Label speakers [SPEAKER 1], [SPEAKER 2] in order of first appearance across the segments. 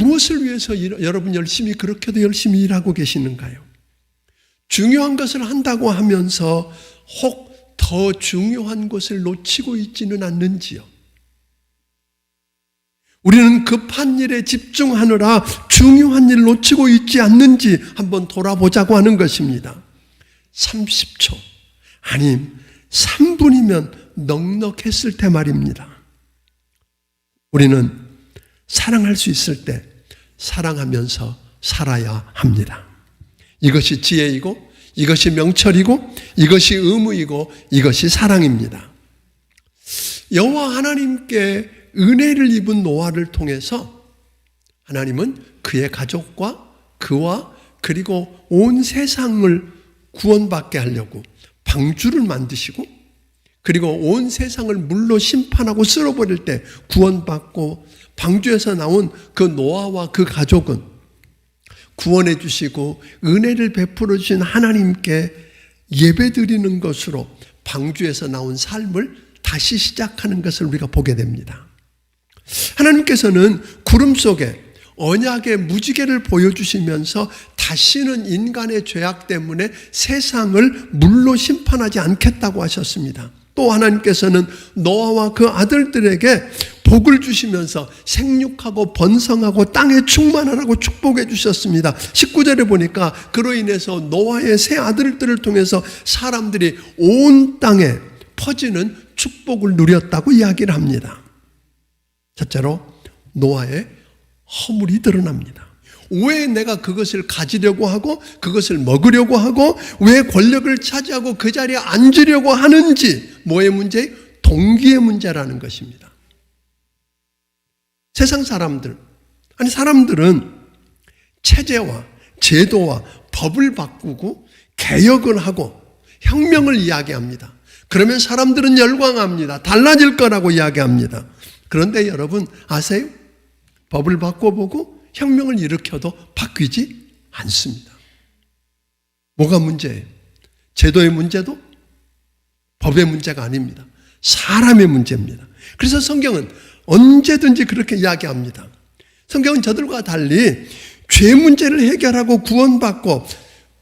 [SPEAKER 1] 무엇을 위해서 여러분 열심히 그렇게도 열심히 일하고 계시는가요? 중요한 것을 한다고 하면서 혹 더 중요한 것을 놓치고 있지는 않는지요? 우리는 급한 일에 집중하느라 중요한 일을 놓치고 있지 않는지 한번 돌아보자고 하는 것입니다. 30초, 아니 3분이면 넉넉했을 때 말입니다. 우리는 사랑할 수 있을 때 사랑하면서 살아야 합니다. 이것이 지혜이고, 이것이 명철이고, 이것이 의무이고, 이것이 사랑입니다. 여호와 하나님께 은혜를 입은 노아를 통해서 하나님은 그의 가족과 그와 그리고 온 세상을 구원받게 하려고 방주를 만드시고, 그리고 온 세상을 물로 심판하고 쓸어버릴 때 구원받고, 방주에서 나온 그 노아와 그 가족은 구원해 주시고 은혜를 베풀어 주신 하나님께 예배드리는 것으로 방주에서 나온 삶을 다시 시작하는 것을 우리가 보게 됩니다. 하나님께서는 구름 속에 언약의 무지개를 보여주시면서 다시는 인간의 죄악 때문에 세상을 물로 심판하지 않겠다고 하셨습니다. 또 하나님께서는 노아와 그 아들들에게 복을 주시면서 생육하고 번성하고 땅에 충만하라고 축복해 주셨습니다. 19절에 보니까 그로 인해서 노아의 세 아들들을 통해서 사람들이 온 땅에 퍼지는 축복을 누렸다고 이야기를 합니다. 첫째로 노아의 허물이 드러납니다. 왜 내가 그것을 가지려고 하고 그것을 먹으려고 하고 왜 권력을 차지하고 그 자리에 앉으려고 하는지, 뭐의 문제? 동기의 문제라는 것입니다. 세상 사람들은 체제와 제도와 법을 바꾸고 개혁을 하고 혁명을 이야기합니다. 그러면 사람들은 열광합니다. 달라질 거라고 이야기합니다. 그런데 여러분 아세요? 법을 바꿔보고 혁명을 일으켜도 바뀌지 않습니다. 뭐가 문제예요? 제도의 문제도 법의 문제가 아닙니다. 사람의 문제입니다. 그래서 성경은 언제든지 그렇게 이야기합니다. 성경은 저들과 달리 죄 문제를 해결하고 구원받고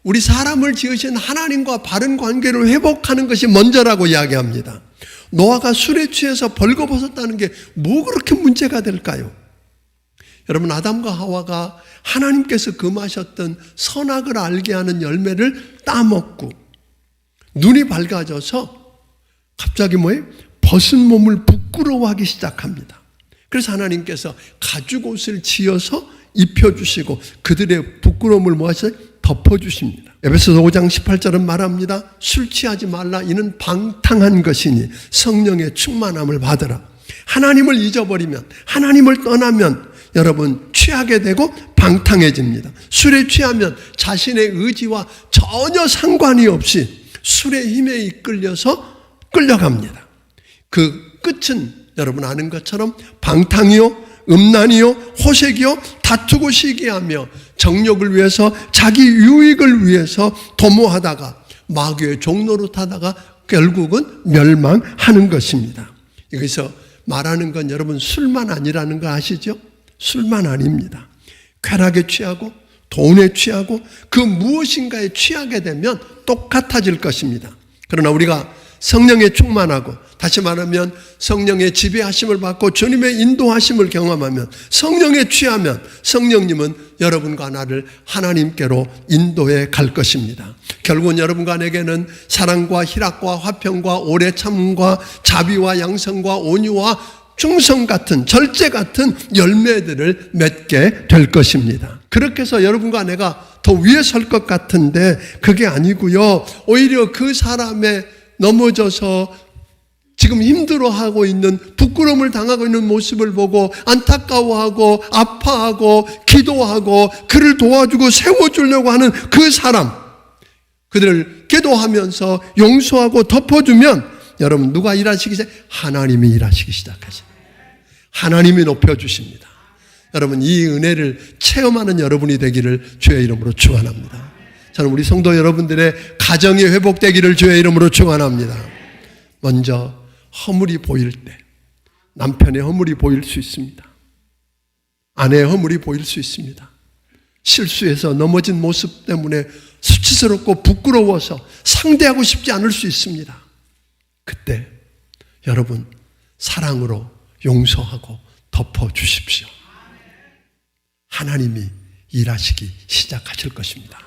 [SPEAKER 1] 우리 사람을 지으신 하나님과 바른 관계를 회복하는 것이 먼저라고 이야기합니다. 노아가 술에 취해서 벌거벗었다는 게 뭐 그렇게 문제가 될까요? 여러분, 아담과 하와가 하나님께서 금하셨던 선악을 알게 하는 열매를 따먹고 눈이 밝아져서 갑자기 뭐예요? 벗은 몸을 부끄러워하기 시작합니다. 그래서 하나님께서 가죽옷을 지어서 입혀주시고 그들의 부끄러움을 뭐하셔요? 덮어주십니다. 에베소서 5장 18절은 말합니다. 술 취하지 말라. 이는 방탕한 것이니 성령의 충만함을 받으라. 하나님을 잊어버리면, 하나님을 떠나면 여러분 취하게 되고 방탕해집니다. 술에 취하면 자신의 의지와 전혀 상관이 없이 술의 힘에 이끌려서 끌려갑니다. 그 끝은 여러분 아는 것처럼 방탕이요, 음란이요, 호색이요, 다투고 시기하며 정욕을 위해서 자기 유익을 위해서 도모하다가 마귀의 종로로 타다가 결국은 멸망하는 것입니다. 여기서 말하는 건 여러분 술만 아니라는 거 아시죠? 술만 아닙니다. 쾌락에 취하고 돈에 취하고 그 무엇인가에 취하게 되면 똑같아질 것입니다. 그러나 우리가 성령에 충만하고, 다시 말하면 성령의 지배하심을 받고 주님의 인도하심을 경험하면, 성령에 취하면 성령님은 여러분과 나를 하나님께로 인도해 갈 것입니다. 결국은 여러분과 내게는 사랑과 희락과 화평과 오래 참음과 자비와 양성과 온유와 충성 같은, 절제 같은 열매들을 맺게 될 것입니다. 그렇게 해서 여러분과 내가 더 위에 설 것 같은데 그게 아니고요. 오히려 그 사람의 넘어져서 지금 힘들어하고 있는, 부끄러움을 당하고 있는 모습을 보고 안타까워하고 아파하고 기도하고 그를 도와주고 세워주려고 하는 그 사람, 그들을 기도하면서 용서하고 덮어주면 여러분 누가 일하시기 시작? 하나님이 일하시기 시작하십니다. 하나님이 높여주십니다. 여러분 이 은혜를 체험하는 여러분이 되기를 주의 이름으로 축원합니다. 저는 우리 성도 여러분들의 가정이 회복되기를 주의 이름으로 축원합니다. 먼저 허물이 보일 때, 남편의 허물이 보일 수 있습니다. 아내의 허물이 보일 수 있습니다. 실수해서 넘어진 모습 때문에 수치스럽고 부끄러워서 상대하고 싶지 않을 수 있습니다. 그때 여러분 사랑으로 용서하고 덮어주십시오. 하나님이 일하시기 시작하실 것입니다.